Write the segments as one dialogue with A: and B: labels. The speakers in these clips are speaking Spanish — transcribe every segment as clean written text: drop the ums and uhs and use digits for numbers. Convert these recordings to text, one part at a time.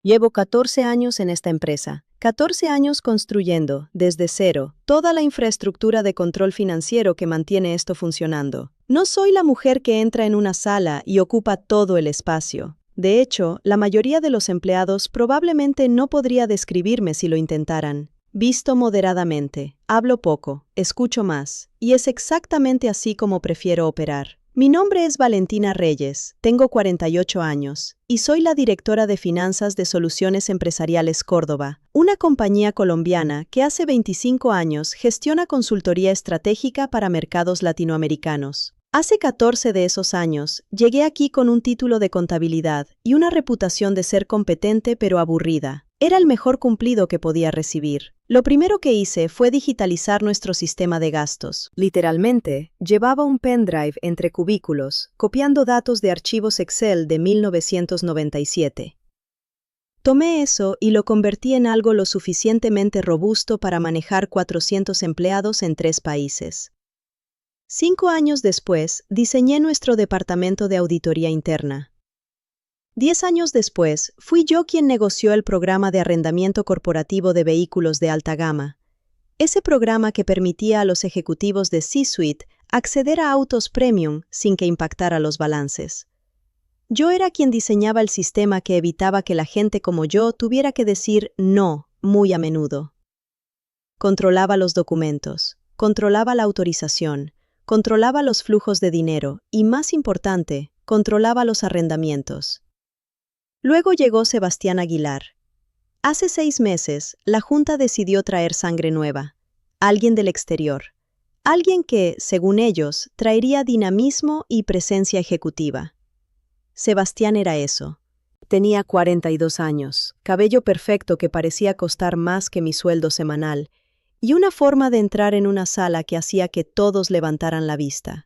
A: Llevo 14 años en esta empresa. 14 años construyendo, desde cero, toda la infraestructura de control financiero que mantiene esto funcionando. No soy la mujer que entra en una sala y ocupa todo el espacio. De hecho, la mayoría de los empleados probablemente no podría describirme si lo intentaran. Visto moderadamente, hablo poco, escucho más, y es exactamente así como prefiero operar. Mi nombre es Valentina Reyes, tengo 48 años, y soy la directora de finanzas de Soluciones Empresariales Córdoba, una compañía colombiana que hace 25 años gestiona consultoría estratégica para mercados latinoamericanos. Hace 14 de esos años, llegué aquí con un título de contabilidad y una reputación de ser competente pero aburrida. Era el mejor cumplido que podía recibir. Lo primero que hice fue digitalizar nuestro sistema de gastos. Literalmente, llevaba un pendrive entre cubículos, copiando datos de archivos Excel de 1997. Tomé eso y lo convertí en algo lo suficientemente robusto para manejar 400 empleados en 3 países. 5 años después, diseñé nuestro departamento de auditoría interna. 10 años después, fui yo quien negoció el programa de arrendamiento corporativo de vehículos de alta gama. Ese programa que permitía a los ejecutivos de C-Suite acceder a autos premium sin que impactara los balances. Yo era quien diseñaba el sistema que evitaba que la gente como yo tuviera que decir no muy a menudo. Controlaba los documentos, controlaba la autorización, controlaba los flujos de dinero y, más importante, controlaba los arrendamientos. Luego llegó Sebastián Aguilar. Hace 6 meses, la Junta decidió traer sangre nueva, alguien del exterior, alguien que, según ellos, traería dinamismo y presencia ejecutiva. Sebastián era eso. Tenía 42 años, cabello perfecto que parecía costar más que mi sueldo semanal, y una forma de entrar en una sala que hacía que todos levantaran la vista.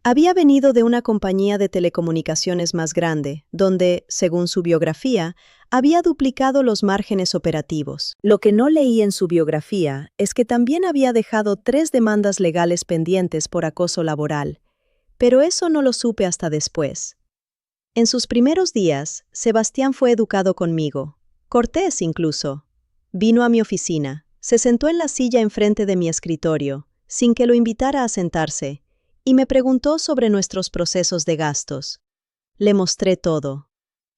A: Había venido de una compañía de telecomunicaciones más grande, donde, según su biografía, había duplicado los márgenes operativos. Lo que no leí en su biografía es que también había dejado 3 demandas legales pendientes por acoso laboral, pero eso no lo supe hasta después. En sus primeros días, Sebastián fue educado conmigo, cortés incluso. Vino a mi oficina, se sentó en la silla enfrente de mi escritorio, sin que lo invitara a sentarse, y me preguntó sobre nuestros procesos de gastos. Le mostré todo.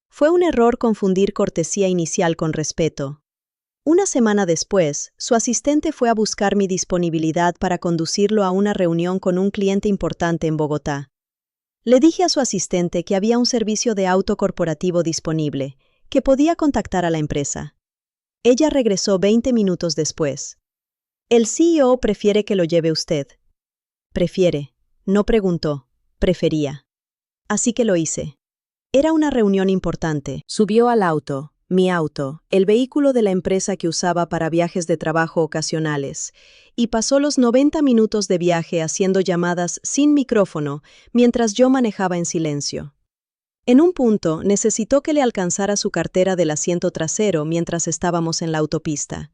A: Fue un error confundir cortesía inicial con respeto. Una semana después, su asistente fue a buscar mi disponibilidad para conducirlo a una reunión con un cliente importante en Bogotá. Le dije a su asistente que había un servicio de auto corporativo disponible, que podía contactar a la empresa. Ella regresó 20 minutos después. El CEO prefiere que lo lleve usted. Prefiere. No preguntó, prefería. Así que lo hice. Era una reunión importante. Subió al auto, mi auto, el vehículo de la empresa que usaba para viajes de trabajo ocasionales, y pasó los 90 minutos de viaje haciendo llamadas sin micrófono mientras yo manejaba en silencio. En un punto, necesitó que le alcanzara su cartera del asiento trasero mientras estábamos en la autopista.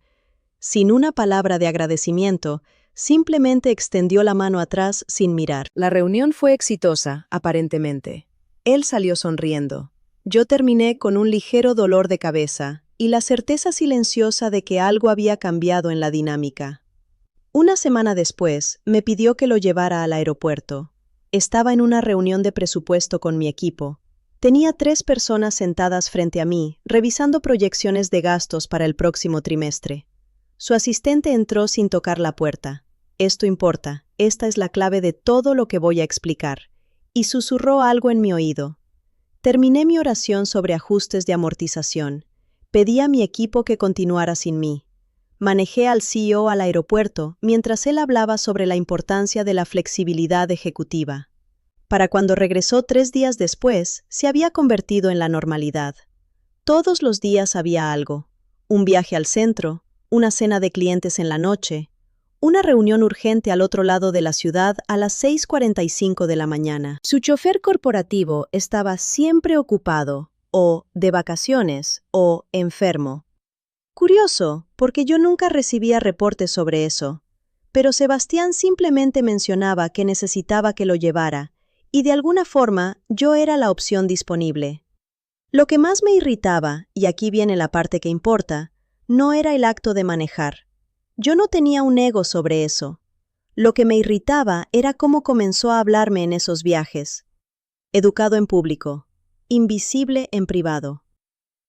A: Sin una palabra de agradecimiento, simplemente extendió la mano atrás sin mirar. La reunión fue exitosa, aparentemente. Él salió sonriendo. Yo terminé con un ligero dolor de cabeza y la certeza silenciosa de que algo había cambiado en la dinámica. Una semana después, me pidió que lo llevara al aeropuerto. Estaba en una reunión de presupuesto con mi equipo. Tenía 3 personas sentadas frente a mí, revisando proyecciones de gastos para el próximo trimestre. Su asistente entró sin tocar la puerta. Esto importa, esta es la clave de todo lo que voy a explicar. Y susurró algo en mi oído. Terminé mi oración sobre ajustes de amortización. Pedí a mi equipo que continuara sin mí. Manejé al CEO al aeropuerto mientras él hablaba sobre la importancia de la flexibilidad ejecutiva. Para cuando regresó 3 días después, se había convertido en la normalidad. Todos los días había algo. Un viaje al centro, una cena de clientes en la noche, una reunión urgente al otro lado de la ciudad a las 6:45 de la mañana. Su chofer corporativo estaba siempre ocupado, o de vacaciones, o enfermo. Curioso, porque yo nunca recibía reportes sobre eso. Pero Sebastián simplemente mencionaba que necesitaba que lo llevara, y de alguna forma yo era la opción disponible. Lo que más me irritaba, y aquí viene la parte que importa, no era el acto de manejar. Yo no tenía un ego sobre eso. Lo que me irritaba era cómo comenzó a hablarme en esos viajes. Educado en público, invisible en privado.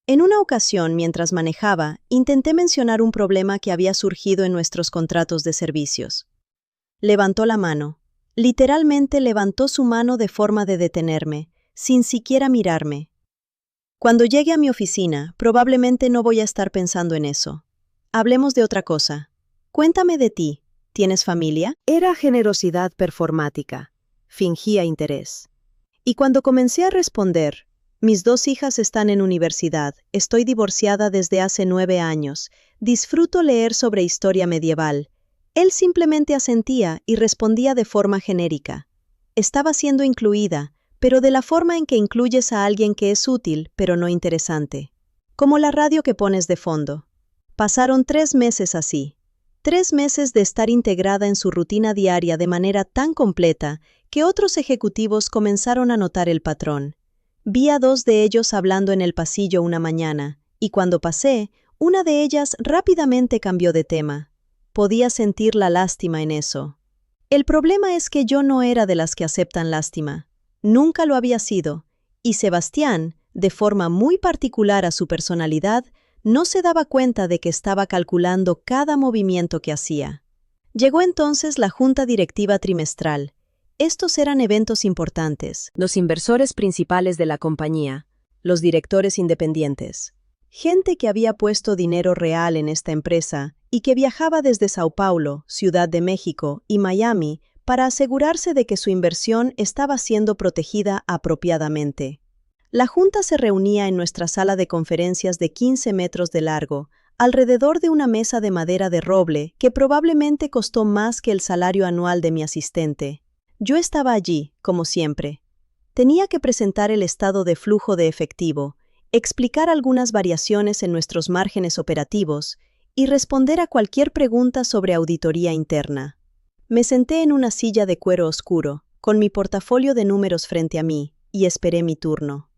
A: En una ocasión, mientras manejaba, intenté mencionar un problema que había surgido en nuestros contratos de servicios. Levantó la mano. Literalmente levantó su mano de forma de detenerme, sin siquiera mirarme. Cuando llegue a mi oficina, probablemente no voy a estar pensando en eso. Hablemos de otra cosa. Cuéntame de ti. ¿Tienes familia? Era generosidad performática. Fingía interés. Y cuando comencé a responder, mis 2 hijas están en universidad, estoy divorciada desde hace 9 años, disfruto leer sobre historia medieval. Él simplemente asentía y respondía de forma genérica. Estaba siendo incluida, pero de la forma en que incluyes a alguien que es útil, pero no interesante. Como la radio que pones de fondo. Pasaron 3 meses así. 3 meses de estar integrada en su rutina diaria de manera tan completa que otros ejecutivos comenzaron a notar el patrón. Vi a 2 de ellos hablando en el pasillo una mañana, y cuando pasé, una de ellas rápidamente cambió de tema. Podía sentir la lástima en eso. El problema es que yo no era de las que aceptan lástima. Nunca lo había sido, y Sebastián, de forma muy particular a su personalidad, no se daba cuenta de que estaba calculando cada movimiento que hacía. Llegó entonces la junta directiva trimestral. Estos eran eventos importantes. Los inversores principales de la compañía, los directores independientes. Gente que había puesto dinero real en esta empresa y que viajaba desde Sao Paulo, Ciudad de México y Miami para asegurarse de que su inversión estaba siendo protegida apropiadamente. La junta se reunía en nuestra sala de conferencias de 15 metros de largo, alrededor de una mesa de madera de roble que probablemente costó más que el salario anual de mi asistente. Yo estaba allí, como siempre. Tenía que presentar el estado de flujo de efectivo, explicar algunas variaciones en nuestros márgenes operativos y responder a cualquier pregunta sobre auditoría interna. Me senté en una silla de cuero oscuro, con mi portafolio de números frente a mí, y esperé mi turno.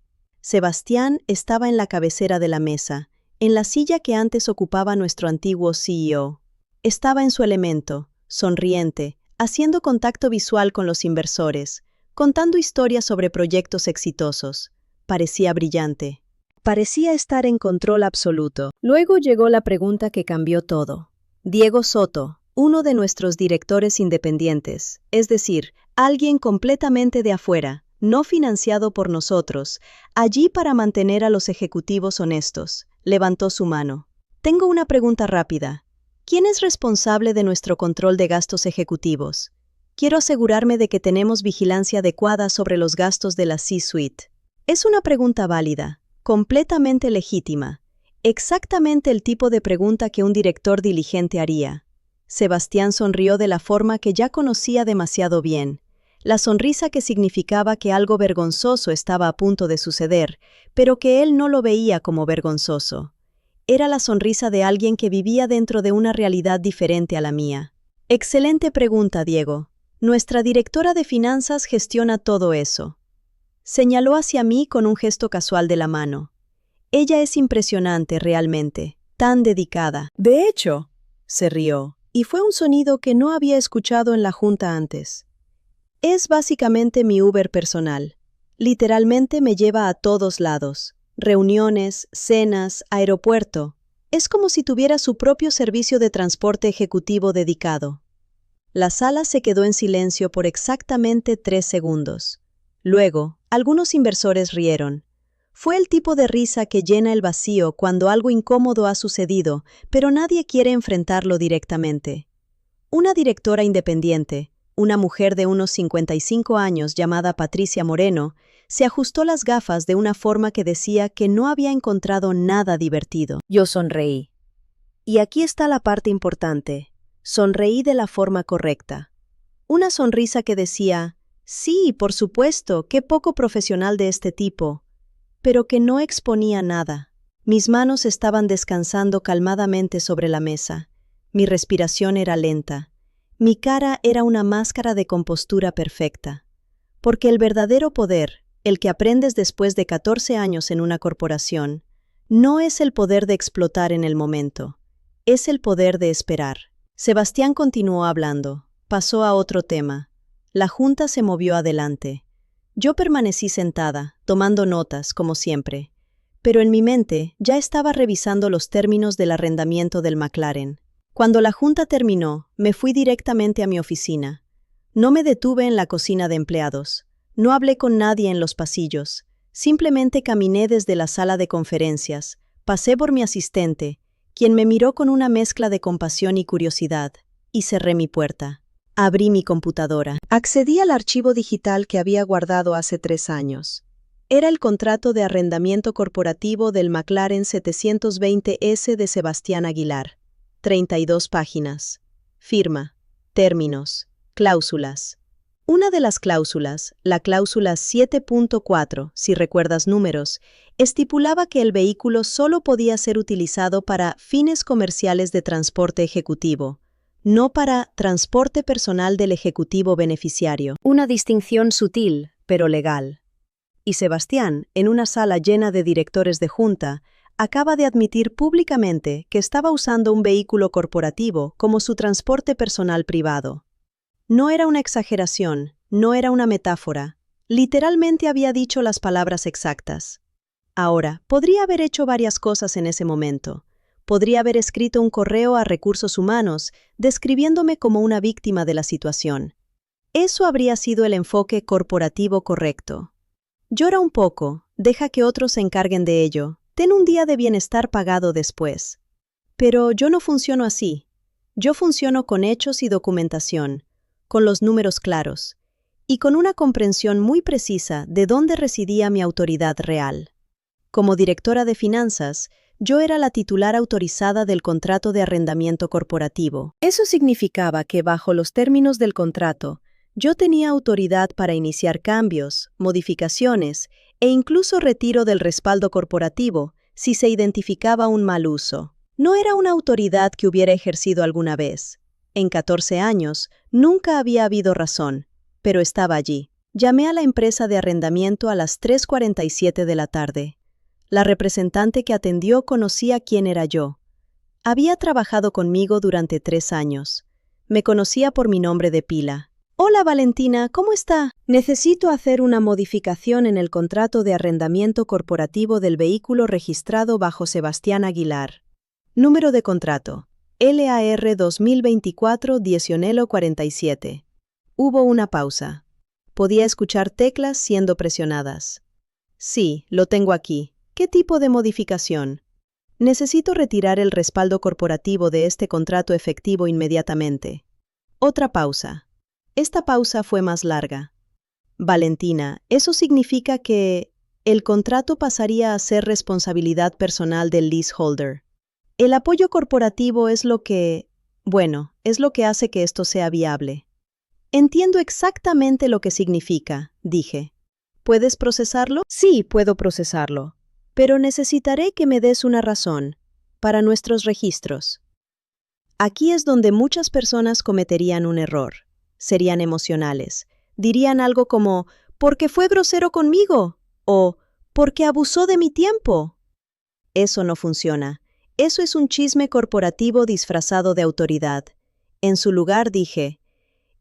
A: Sebastián estaba en la cabecera de la mesa, en la silla que antes ocupaba nuestro antiguo CEO. Estaba en su elemento, sonriente, haciendo contacto visual con los inversores, contando historias sobre proyectos exitosos. Parecía brillante. Parecía estar en control absoluto. Luego llegó la pregunta que cambió todo. Diego Soto, uno de nuestros directores independientes, es decir, alguien completamente de afuera, no financiado por nosotros, allí para mantener a los ejecutivos honestos, levantó su mano. Tengo una pregunta rápida. ¿Quién es responsable de nuestro control de gastos ejecutivos? Quiero asegurarme de que tenemos vigilancia adecuada sobre los gastos de la C-Suite. Es una pregunta válida, completamente legítima, exactamente el tipo de pregunta que un director diligente haría. Sebastián sonrió de la forma que ya conocía demasiado bien, la sonrisa que significaba que algo vergonzoso estaba a punto de suceder, pero que él no lo veía como vergonzoso. Era la sonrisa de alguien que vivía dentro de una realidad diferente a la mía. Excelente pregunta, Diego. Nuestra directora de finanzas gestiona todo eso. Señaló hacia mí con un gesto casual de la mano. Ella es impresionante realmente, tan dedicada. De hecho, se rió, y fue un sonido que no había escuchado en la junta antes. Es básicamente mi Uber personal. Literalmente me lleva a todos lados. Reuniones, cenas, aeropuerto. Es como si tuviera su propio servicio de transporte ejecutivo dedicado. La sala se quedó en silencio por exactamente 3 segundos. Luego, algunos inversores rieron. Fue el tipo de risa que llena el vacío cuando algo incómodo ha sucedido, pero nadie quiere enfrentarlo directamente. Una directora independiente, una mujer de unos 55 años llamada Patricia Moreno, se ajustó las gafas de una forma que decía que no había encontrado nada divertido. Yo sonreí. Y aquí está la parte importante. Sonreí de la forma correcta. Una sonrisa que decía, sí, por supuesto, qué poco profesional de este tipo, pero que no exponía nada. Mis manos estaban descansando calmadamente sobre la mesa. Mi respiración era lenta. Mi cara era una máscara de compostura perfecta. Porque el verdadero poder, el que aprendes después de 14 años en una corporación, no es el poder de explotar en el momento, es el poder de esperar. Sebastián continuó hablando, pasó a otro tema. La junta se movió adelante. Yo permanecí sentada, tomando notas, como siempre, pero en mi mente ya estaba revisando los términos del arrendamiento del McLaren. Cuando la junta terminó, me fui directamente a mi oficina. No me detuve en la cocina de empleados. No hablé con nadie en los pasillos. Simplemente caminé desde la sala de conferencias, pasé por mi asistente, quien me miró con una mezcla de compasión y curiosidad, y cerré mi puerta. Abrí mi computadora. Accedí al archivo digital que había guardado hace 3 años. Era el contrato de arrendamiento corporativo del McLaren 720S de Sebastián Aguilar. 32 páginas. Firma. Términos. Cláusulas. Una de las cláusulas, la cláusula 7.4, si recuerdas números, estipulaba que el vehículo solo podía ser utilizado para fines comerciales de transporte ejecutivo, no para transporte personal del ejecutivo beneficiario. Una distinción sutil, pero legal. Y Sebastián, en una sala llena de directores de junta, acaba de admitir públicamente que estaba usando un vehículo corporativo como su transporte personal privado. No era una exageración, no era una metáfora. Literalmente había dicho las palabras exactas. Ahora, podría haber hecho varias cosas en ese momento. Podría haber escrito un correo a Recursos Humanos describiéndome como una víctima de la situación. Eso habría sido el enfoque corporativo correcto. Llora un poco, deja que otros se encarguen de ello, ten un día de bienestar pagado después. Pero yo no funciono así. Yo funciono con hechos y documentación, con los números claros, y con una comprensión muy precisa de dónde residía mi autoridad real. Como directora de finanzas, yo era la titular autorizada del contrato de arrendamiento corporativo. Eso significaba que bajo los términos del contrato, yo tenía autoridad para iniciar cambios, modificaciones e incluso retiro del respaldo corporativo si se identificaba un mal uso. No era una autoridad que hubiera ejercido alguna vez. En 14 años, nunca había habido razón, pero estaba allí. Llamé a la empresa de arrendamiento a las 3:47 de la tarde. La representante que atendió conocía quién era yo. Había trabajado conmigo durante 3 años. Me conocía por mi nombre de pila. Hola Valentina, ¿cómo está? Necesito hacer una modificación en el contrato de arrendamiento corporativo del vehículo registrado bajo Sebastián Aguilar. Número de contrato. LAR 2024-47. Hubo una pausa. Podía escuchar teclas siendo presionadas. Sí, lo tengo aquí. ¿Qué tipo de modificación? Necesito retirar el respaldo corporativo de este contrato efectivo inmediatamente. Otra pausa. Esta pausa fue más larga. Valentina, eso significa que el contrato pasaría a ser responsabilidad personal del leaseholder. El apoyo corporativo es lo que hace que esto sea viable. Entiendo exactamente lo que significa, dije. ¿Puedes procesarlo? Sí, puedo procesarlo, pero necesitaré que me des una razón para nuestros registros. Aquí es donde muchas personas cometerían un error. Serían emocionales. Dirían algo como, «¿Porque fue grosero conmigo?» o «¿Porque abusó de mi tiempo?» Eso no funciona. Eso es un chisme corporativo disfrazado de autoridad. En su lugar dije,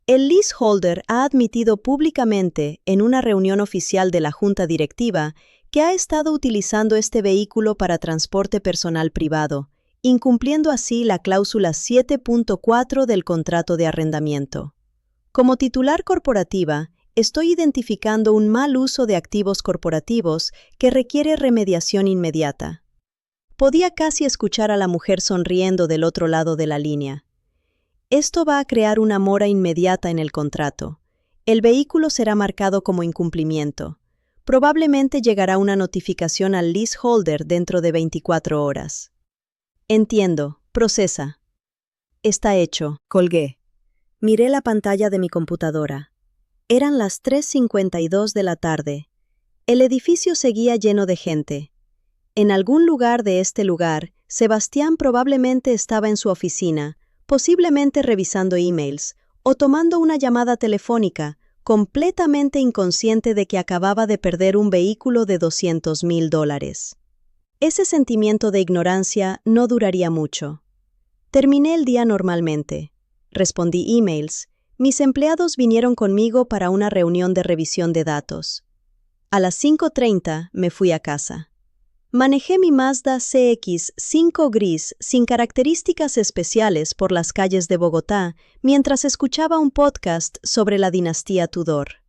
A: el leaseholder ha admitido públicamente en una reunión oficial de la junta directiva que ha estado utilizando este vehículo para transporte personal privado, incumpliendo así la cláusula 7.4 del contrato de arrendamiento. Como titular corporativa, estoy identificando un mal uso de activos corporativos que requiere remediación inmediata. Podía casi escuchar a la mujer sonriendo del otro lado de la línea. Esto va a crear una mora inmediata en el contrato. El vehículo será marcado como incumplimiento. Probablemente llegará una notificación al leaseholder dentro de 24 horas. Entiendo, procesa. Está hecho, colgué. Miré la pantalla de mi computadora. Eran las 3:52 de la tarde. El edificio seguía lleno de gente. En algún lugar de este lugar, Sebastián probablemente estaba en su oficina, posiblemente revisando emails, o tomando una llamada telefónica, completamente inconsciente de que acababa de perder un vehículo de $200,000. Ese sentimiento de ignorancia no duraría mucho. Terminé el día normalmente. Respondí emails. Mis empleados vinieron conmigo para una reunión de revisión de datos. A las 5:30 me fui a casa. Manejé mi Mazda CX-5 gris sin características especiales por las calles de Bogotá mientras escuchaba un podcast sobre la dinastía Tudor.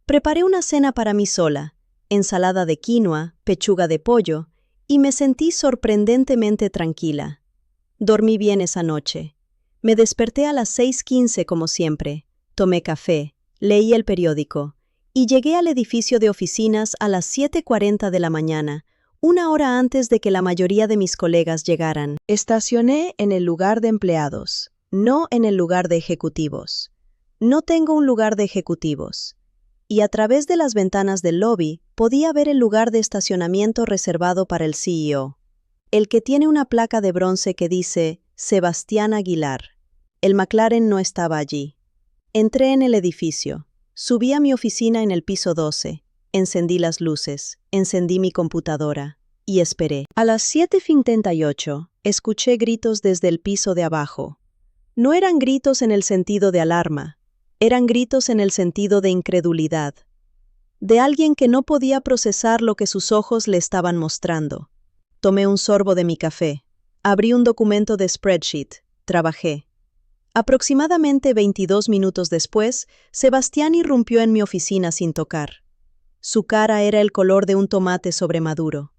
A: Preparé una cena para mí sola, ensalada de quinoa, pechuga de pollo, y me sentí sorprendentemente tranquila. Dormí bien esa noche. Me desperté a las 6:15 como siempre, tomé café, leí el periódico, y llegué al edificio de oficinas a las 7:40 de la mañana, una hora antes de que la mayoría de mis colegas llegaran. Estacioné en el lugar de empleados, no en el lugar de ejecutivos. No tengo un lugar de ejecutivos. Y a través de las ventanas del lobby podía ver el lugar de estacionamiento reservado para el CEO, el que tiene una placa de bronce que dice Sebastián Aguilar. El McLaren no estaba allí. Entré en el edificio, subí a mi oficina en el piso 12, encendí las luces, encendí mi computadora y esperé. A las 7:58 escuché gritos desde el piso de abajo. No eran gritos en el sentido de alarma, eran gritos en el sentido de incredulidad, de alguien que no podía procesar lo que sus ojos le estaban mostrando. Tomé un sorbo de mi café, abrí un documento de spreadsheet, trabajé. Aproximadamente 22 minutos después, Sebastián irrumpió en mi oficina sin tocar. Su cara era el color de un tomate sobremaduro.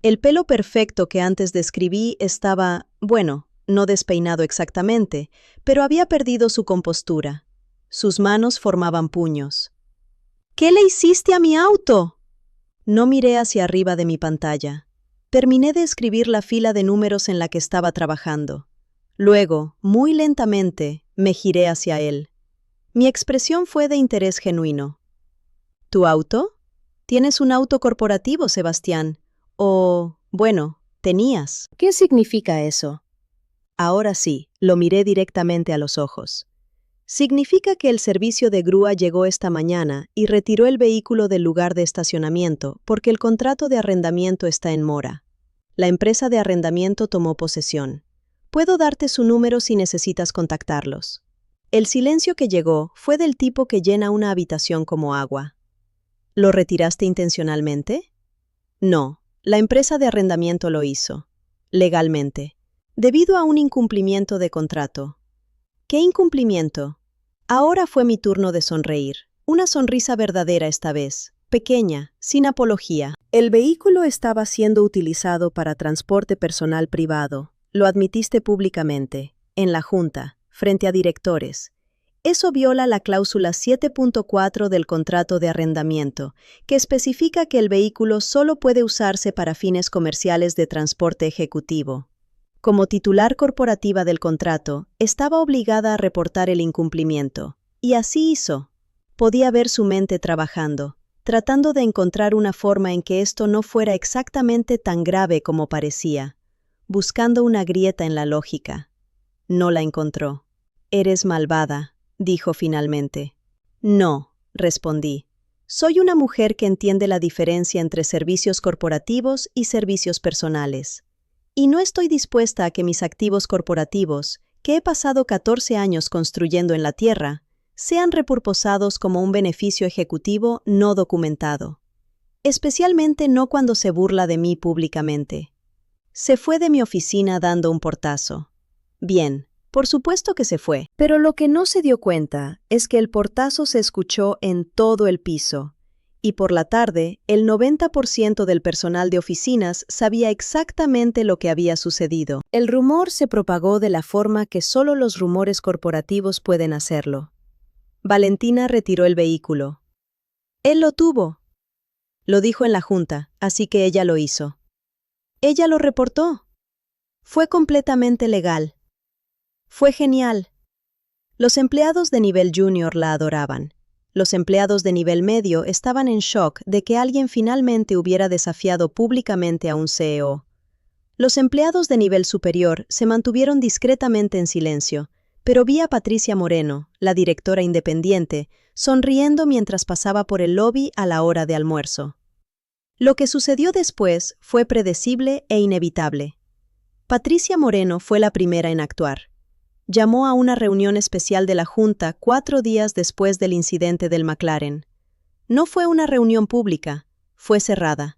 A: El pelo perfecto que antes describí estaba, bueno, no despeinado exactamente, pero había perdido su compostura. Sus manos formaban puños. ¿Qué le hiciste a mi auto? No miré hacia arriba de mi pantalla. Terminé de escribir la fila de números en la que estaba trabajando. Luego, muy lentamente, me giré hacia él. Mi expresión fue de interés genuino. ¿Tu auto? Tienes un auto corporativo, Sebastián. O, bueno, tenías. ¿Qué significa eso? Ahora sí, lo miré directamente a los ojos. Significa que el servicio de grúa llegó esta mañana y retiró el vehículo del lugar de estacionamiento porque el contrato de arrendamiento está en mora. La empresa de arrendamiento tomó posesión. Puedo darte su número si necesitas contactarlos. El silencio que llegó fue del tipo que llena una habitación como agua. ¿Lo retiraste intencionalmente? No, la empresa de arrendamiento lo hizo. Legalmente. Debido a un incumplimiento de contrato. ¿Qué incumplimiento? Ahora fue mi turno de sonreír. Una sonrisa verdadera esta vez, pequeña, sin apología. El vehículo estaba siendo utilizado para transporte personal privado. Lo admitiste públicamente, en la junta, frente a directores. Eso viola la cláusula 7.4 del contrato de arrendamiento, que especifica que el vehículo solo puede usarse para fines comerciales de transporte ejecutivo. Como titular corporativa del contrato, estaba obligada a reportar el incumplimiento, y así hizo. Podía ver su mente trabajando, tratando de encontrar una forma en que esto no fuera exactamente tan grave como parecía, buscando una grieta en la lógica. No la encontró. «Eres malvada», dijo finalmente. «No», respondí. «Soy una mujer que entiende la diferencia entre servicios corporativos y servicios personales. Y no estoy dispuesta a que mis activos corporativos, que he pasado 14 años construyendo en la tierra, sean repurposados como un beneficio ejecutivo no documentado. Especialmente no cuando se burla de mí públicamente». Se fue de mi oficina dando un portazo. Bien, por supuesto que se fue. Pero lo que no se dio cuenta es que el portazo se escuchó en todo el piso. Y por la tarde, el 90% del personal de oficinas sabía exactamente lo que había sucedido. El rumor se propagó de la forma que solo los rumores corporativos pueden hacerlo. Valentina retiró el vehículo. Él lo tuvo. Lo dijo en la junta, así que ella lo hizo. Ella lo reportó. Fue completamente legal. Fue genial. Los empleados de nivel junior la adoraban. Los empleados de nivel medio estaban en shock de que alguien finalmente hubiera desafiado públicamente a un CEO. Los empleados de nivel superior se mantuvieron discretamente en silencio, pero vi a Patricia Moreno, la directora independiente, sonriendo mientras pasaba por el lobby a la hora de almuerzo. Lo que sucedió después fue predecible e inevitable. Patricia Moreno fue la primera en actuar. Llamó a una reunión especial de la Junta 4 días después del incidente del McLaren. No fue una reunión pública, fue cerrada.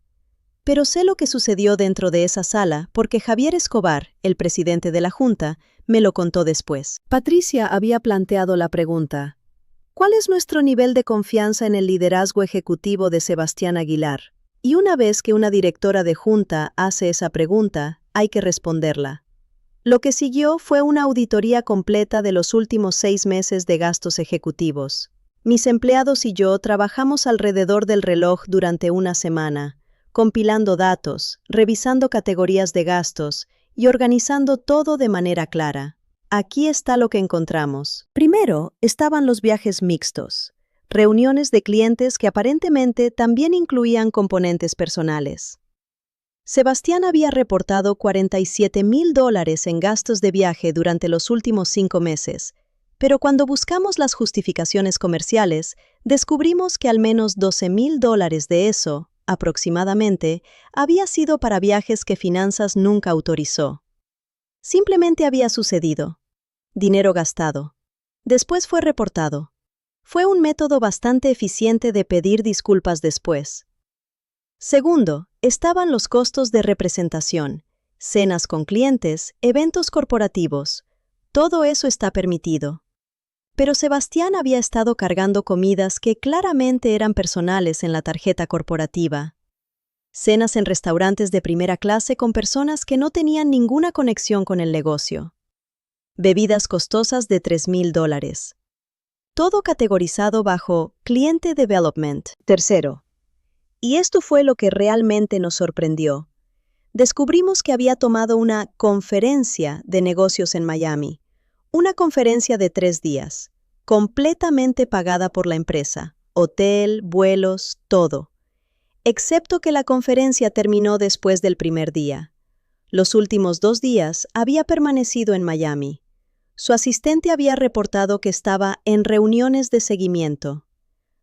A: Pero sé lo que sucedió dentro de esa sala porque Javier Escobar, el presidente de la Junta, me lo contó después. Patricia había planteado la pregunta: ¿cuál es nuestro nivel de confianza en el liderazgo ejecutivo de Sebastián Aguilar? Y una vez que una directora de Junta hace esa pregunta, hay que responderla. Lo que siguió fue una auditoría completa de los últimos 6 meses de gastos ejecutivos. Mis empleados y yo trabajamos alrededor del reloj durante una semana, compilando datos, revisando categorías de gastos y organizando todo de manera clara. Aquí está lo que encontramos. Primero, estaban los viajes mixtos, reuniones de clientes que aparentemente también incluían componentes personales. Sebastián había reportado $47,000 en gastos de viaje durante los últimos 5 meses, pero cuando buscamos las justificaciones comerciales, descubrimos que al menos $12,000 de eso, aproximadamente, había sido para viajes que Finanzas nunca autorizó. Simplemente había sucedido. Dinero gastado. Después fue reportado. Fue un método bastante eficiente de pedir disculpas después. Segundo, estaban los costos de representación, cenas con clientes, eventos corporativos. Todo eso está permitido. Pero Sebastián había estado cargando comidas que claramente eran personales en la tarjeta corporativa. Cenas en restaurantes de primera clase con personas que no tenían ninguna conexión con el negocio. Bebidas costosas de $3,000. Todo categorizado bajo Cliente Development. Tercero, y esto fue lo que realmente nos sorprendió. Descubrimos que había tomado una conferencia de negocios en Miami. Una conferencia de 3 días, completamente pagada por la empresa. Hotel, vuelos, todo. Excepto que la conferencia terminó después del primer día. Los últimos 2 días había permanecido en Miami. Su asistente había reportado que estaba en reuniones de seguimiento.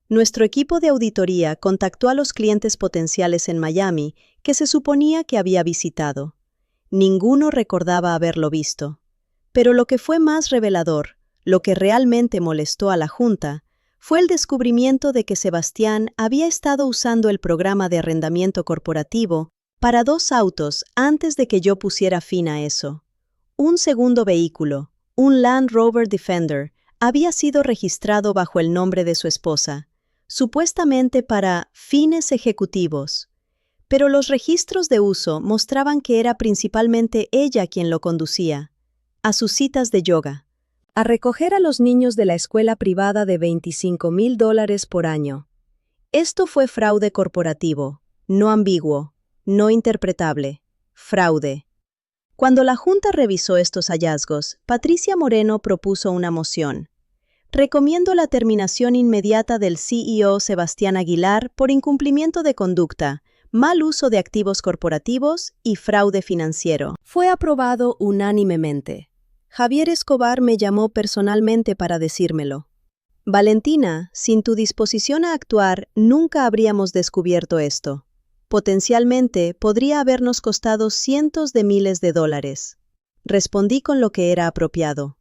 A: Nuestro equipo de auditoría contactó a los clientes potenciales en Miami que se suponía que había visitado. Ninguno recordaba haberlo visto. Pero lo que fue más revelador, lo que realmente molestó a la Junta, fue el descubrimiento de que Sebastián había estado usando el programa de arrendamiento corporativo para 2 autos antes de que yo pusiera fin a eso. Un segundo vehículo, un Land Rover Defender, había sido registrado bajo el nombre de su esposa, supuestamente para fines ejecutivos, pero los registros de uso mostraban que era principalmente ella quien lo conducía, a sus citas de yoga, a recoger a los niños de la escuela privada de $25,000 por año. Esto fue fraude corporativo, no ambiguo, no interpretable, fraude. Cuando la Junta revisó estos hallazgos, Patricia Moreno propuso una moción. Recomiendo la terminación inmediata del CEO Sebastián Aguilar por incumplimiento de conducta, mal uso de activos corporativos y fraude financiero. Fue aprobado unánimemente. Javier Escobar me llamó personalmente para decírmelo. Valentina, sin tu disposición a actuar, nunca habríamos descubierto esto. Potencialmente podría habernos costado cientos de miles de dólares. Respondí con lo que era apropiado.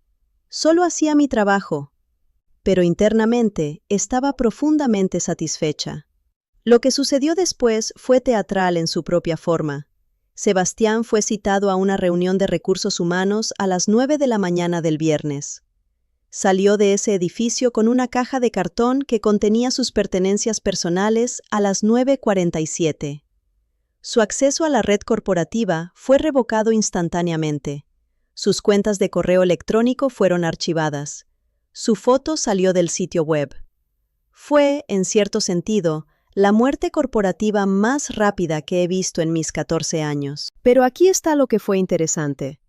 A: Solo hacía mi trabajo. Pero internamente estaba profundamente satisfecha. Lo que sucedió después fue teatral en su propia forma. Sebastián fue citado a una reunión de recursos humanos a las 9 de la mañana del viernes. Salió de ese edificio con una caja de cartón que contenía sus pertenencias personales a las 9:47. Su acceso a la red corporativa fue revocado instantáneamente. Sus cuentas de correo electrónico fueron archivadas. Su foto salió del sitio web. Fue, en cierto sentido, la muerte corporativa más rápida que he visto en mis 14 años. Pero aquí está lo que fue interesante.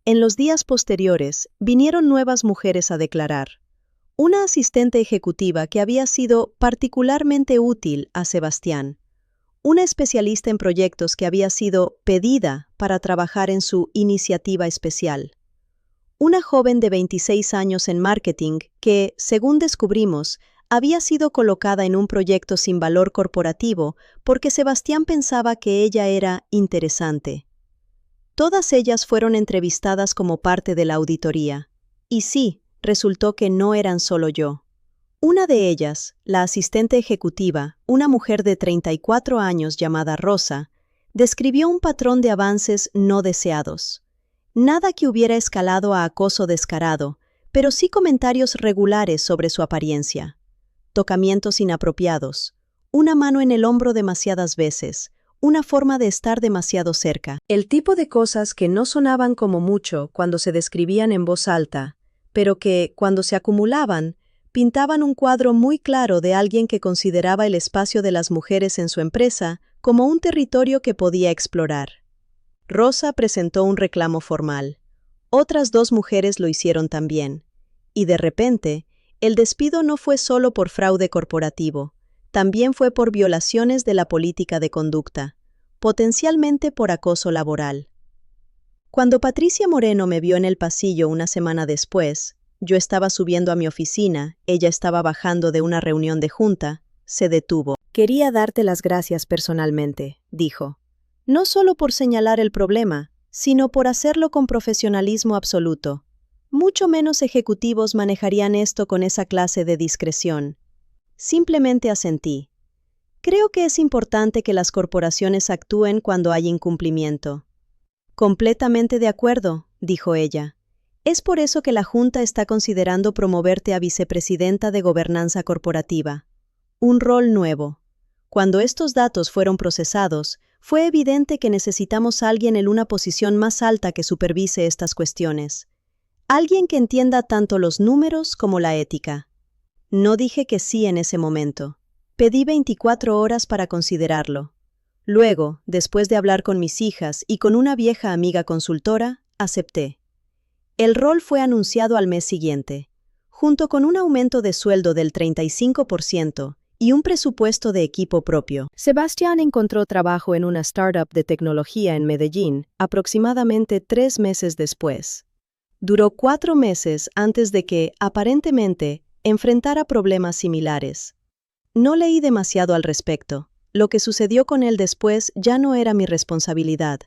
A: En los días posteriores, vinieron nuevas mujeres a declarar. Una asistente ejecutiva que había sido particularmente útil a Sebastián. Una especialista en proyectos que había sido pedida para trabajar en su iniciativa especial. una joven de 26 años en marketing que, según descubrimos, había sido colocada en un proyecto sin valor corporativo porque Sebastián pensaba que ella era interesante. Todas ellas fueron entrevistadas como parte de la auditoría. Y sí, resultó que no eran solo yo. Una de ellas, la asistente ejecutiva, una mujer de 34 años llamada Rosa, describió un patrón de avances no deseados. Nada que hubiera escalado a acoso descarado, pero sí comentarios regulares sobre su apariencia. Tocamientos inapropiados, una mano en el hombro demasiadas veces, una forma de estar demasiado cerca. El tipo de cosas que no sonaban como mucho cuando se describían en voz alta, pero que, cuando se acumulaban, pintaban un cuadro muy claro de alguien que consideraba el espacio de las mujeres en su empresa como un territorio que podía explorar. Rosa presentó un reclamo formal. Otras 2 mujeres lo hicieron también. Y de repente, el despido no fue solo por fraude corporativo, también fue por violaciones de la política de conducta, potencialmente por acoso laboral. Cuando Patricia Moreno me vio en el pasillo una semana después, yo estaba subiendo a mi oficina, ella estaba bajando de una reunión de junta, se detuvo. Quería darte las gracias personalmente, dijo. No solo por señalar el problema, sino por hacerlo con profesionalismo absoluto. Mucho menos ejecutivos manejarían esto con esa clase de discreción. Simplemente asentí. Creo que es importante que las corporaciones actúen cuando hay incumplimiento. Completamente de acuerdo, dijo ella. Es por eso que la Junta está considerando promoverte a vicepresidenta de Gobernanza Corporativa. Un rol nuevo. Cuando estos datos fueron procesados, fue evidente que necesitamos a alguien en una posición más alta que supervise estas cuestiones. Alguien que entienda tanto los números como la ética. No dije que sí en ese momento. Pedí 24 horas para considerarlo. Luego, después de hablar con mis hijas y con una vieja amiga consultora, acepté. El rol fue anunciado al mes siguiente, junto con un aumento de sueldo del 35% y un presupuesto de equipo propio. Sebastián encontró trabajo en una startup de tecnología en Medellín aproximadamente 3 meses después. Duró 4 meses antes de que, aparentemente, enfrentara problemas similares. No leí demasiado al respecto. Lo que sucedió con él después ya no era mi responsabilidad.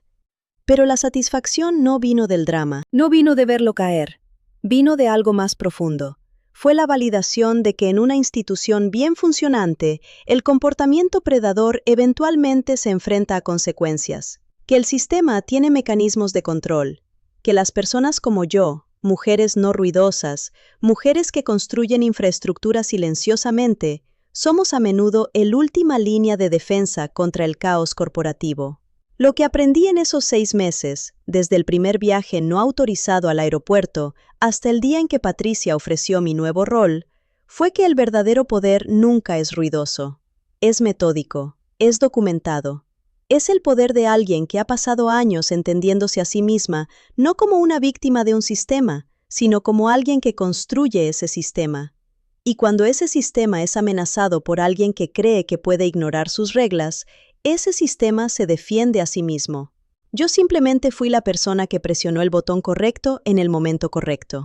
A: Pero la satisfacción no vino del drama, no vino de verlo caer, vino de algo más profundo. Fue la validación de que en una institución bien funcionante, el comportamiento predador eventualmente se enfrenta a consecuencias, que el sistema tiene mecanismos de control, que las personas como yo, mujeres no ruidosas, mujeres que construyen infraestructura silenciosamente, somos a menudo el última línea de defensa contra el caos corporativo. Lo que aprendí en esos 6 meses, desde el primer viaje no autorizado al aeropuerto hasta el día en que Patricia ofreció mi nuevo rol, fue que el verdadero poder nunca es ruidoso. Es metódico, es documentado. Es el poder de alguien que ha pasado años entendiéndose a sí misma no como una víctima de un sistema, sino como alguien que construye ese sistema. Y cuando ese sistema es amenazado por alguien que cree que puede ignorar sus reglas, ese sistema se defiende a sí mismo. Yo simplemente fui la persona que presionó el botón correcto en el momento correcto.